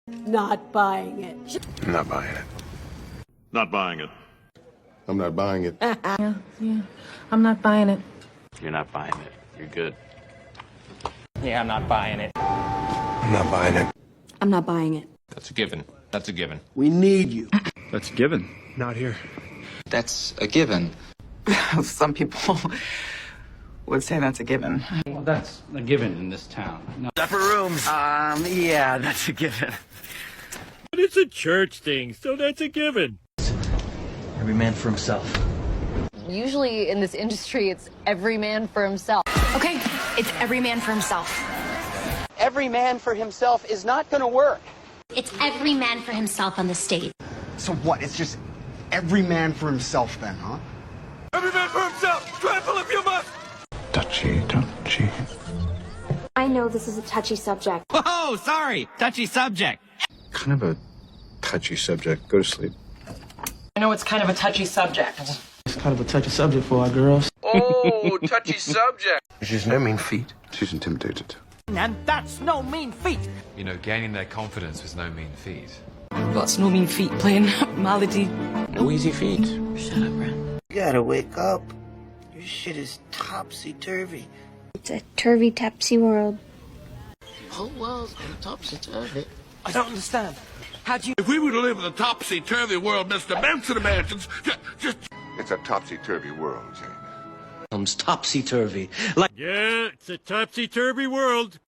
Not buying it. I'm not buying it. Not buying it. I'm not buying it. Yeah, I'm not buying it. You're not buying it. You're good. Yeah, I'm not buying it. I'm not buying it. I'm not buying it. That's a given. That's a given. We need you. That's a given. Not here. That's a given. Some people would say that's a given. Well, that's a given in this town. No. Yeah, that's a given. But it's a church thing, so that's a given. Every man for himself. Usually in this industry, it's every man for himself. Okay, it's every man for himself. Every man for himself is not going to work. It's every man for himself on the stage. So what? It's just every man for himself then, huh? Every man for himself! Trample if you must! Touchy, touchy. I know this is a touchy subject. Whoa, sorry, touchy subject. Kind of a touchy subject. Go to sleep. I know it's kind of a touchy subject. It's kind of a touchy subject for our girls. Oh, touchy subject. She's no mean feat. She's intimidated. And that's no mean feat. You know, gaining their confidence was no mean feat. That's no mean feat playing Malady. No easy feat. Shut up, Brent. You gotta wake up. Your shit is topsy-turvy. It's a turvy-tapsy world. Whole world's topsy-turvy. I don't understand. How'd you... If we were to live in a topsy-turvy world, Mr. Benson imagines, just... It's a topsy-turvy world, Jane. Topsy-turvy. Yeah, it's a topsy-turvy world.